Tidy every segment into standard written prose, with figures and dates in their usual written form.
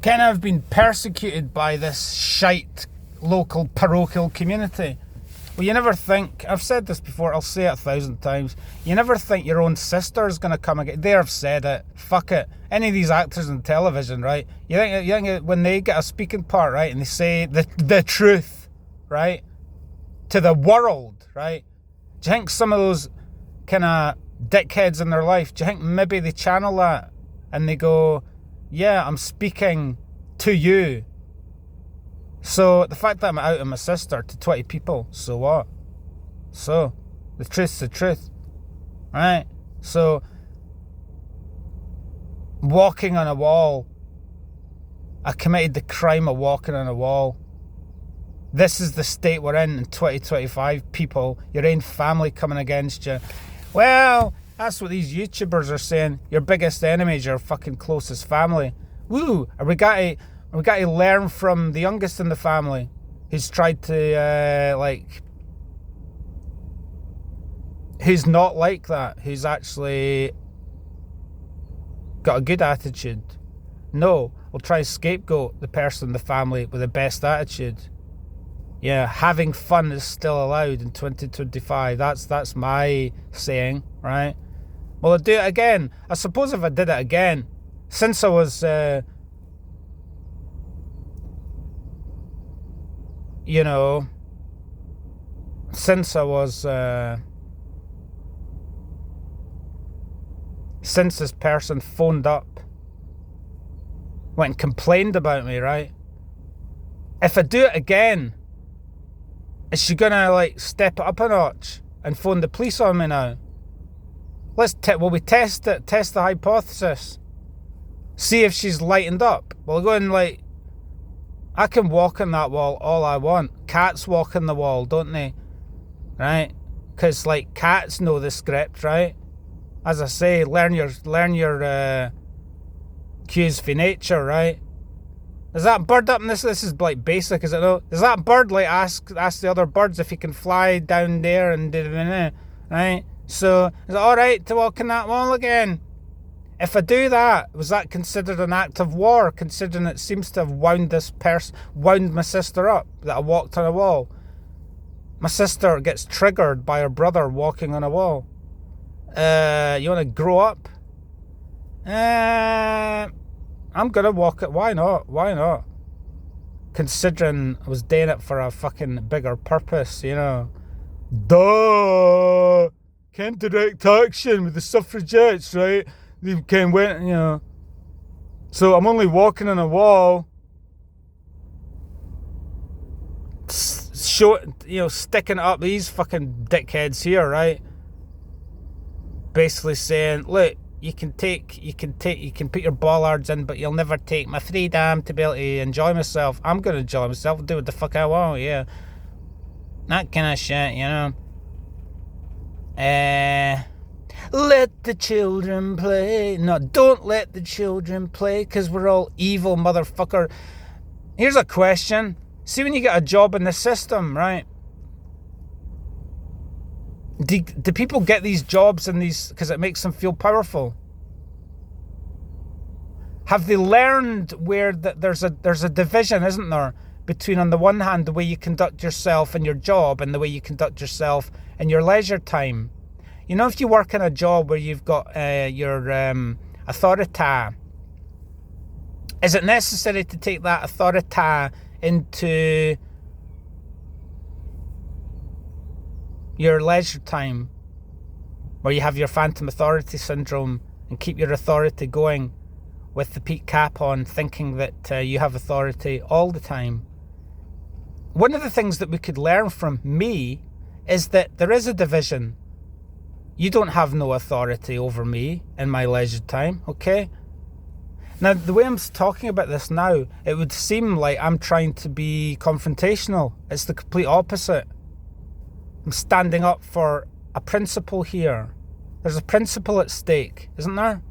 kind of been persecuted by this shite local parochial community. Well, you never think, I've said this before, I'll say it 1,000 times, you never think your own sister's going to come again. They have said it, fuck it. Any of these actors on television, right? You think when they get a speaking part, right, and they say the truth, right, to the world, right? Do you think some of those kind of dickheads in their life, do you think maybe they channel that and they go, yeah, I'm speaking to you. So the fact that I'm out of my sister to 20 people, so what? So the truth's the truth, right? So walking on a wall, I committed the crime of walking on a wall. This is the state we're in 2025, people. Your own family coming against you. Well, that's what these YouTubers are saying. Your biggest enemy is your fucking closest family. Woo! We got to learn from the youngest in the family, who's tried to who's not like that, who's actually got a good attitude. No, we'll try to scapegoat the person in the family with the best attitude. Yeah, having fun is still allowed in 2025. That's my saying, right? Well, I'll do it again. I suppose if I did it again, since I was, since this person phoned up, went and complained about me, right? If I do it again, is she gonna step it up a notch and phone the police on me now? Will we test it? Test the hypothesis. See if she's lightened up. We'll go and I can walk on that wall all I want. Cats walk on the wall, don't they? Right? Because cats know the script, right? As I say, learn your cues for nature, right? Is that bird up in this? This is basic, is it not? Does that bird ask the other birds if he can fly down there and right? So is it all right to walk on that wall again? If I do that, was that considered an act of war? Considering it seems to have wound my sister up that I walked on a wall. My sister gets triggered by her brother walking on a wall. You want to grow up? I'm gonna walk it. Why not? Considering I was doing it for a fucking bigger purpose, Duh! Can't direct action with the suffragettes, right? They came went, So I'm only walking on a wall, sticking up these fucking dickheads here, right? Basically saying, look, you can put your bollards in, but you'll never take my freedom to be able to enjoy myself. I'm gonna enjoy myself, do what the fuck I want, yeah. That kind of shit, Let the children play. No, don't let the children play, because we're all evil, motherfucker. Here's a question. See, when you get a job in the system, right? Do people get these jobs in these because it makes them feel powerful? Have they learned where there's a division, isn't there, between, on the one hand, the way you conduct yourself in your job and the way you conduct yourself in your leisure time? If you work in a job where you've got your authority, is it necessary to take that authority into your leisure time, where you have your phantom authority syndrome and keep your authority going with the peak cap on, thinking that you have authority all the time? One of the things that we could learn from me is that there is a division. You don't have no authority over me in my leisure time, okay? Now, the way I'm talking about this now, it would seem like I'm trying to be confrontational. It's the complete opposite. I'm standing up for a principle here. There's a principle at stake, isn't there?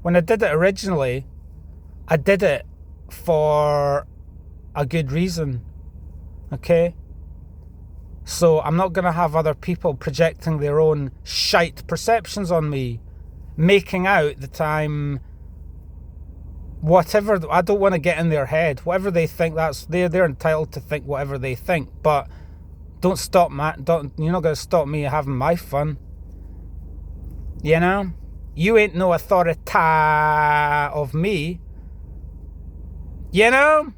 When I did it originally, I did it for a good reason, okay? So I'm not going to have other people projecting their own shite perceptions on me, making out that I'm whatever. I don't want to get in their head. Whatever they think, that's they're entitled to think whatever they think. But don't stop, Matt. You're not gonna stop me having my fun. You know, you ain't no authority of me. You know.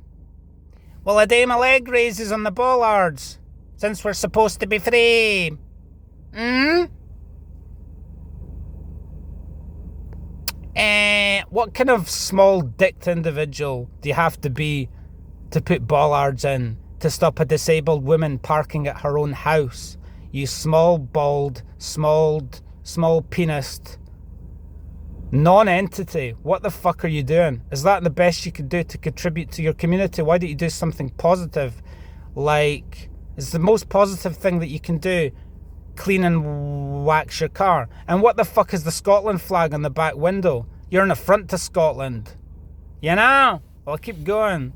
Well, a day my leg raises on the bollards, since we're supposed to be free. What kind of small-dicked individual do you have to be to put bollards in to stop a disabled woman parking at her own house? You small, bald, small-penised non-entity. What the fuck are you doing? Is that the best you could do to contribute to your community? Why don't you do something positive? Like, it's the most positive thing that you can do. Clean and wax your car. And what the fuck is the Scotland flag on the back window? You're an affront to Scotland. You know? Well, keep going.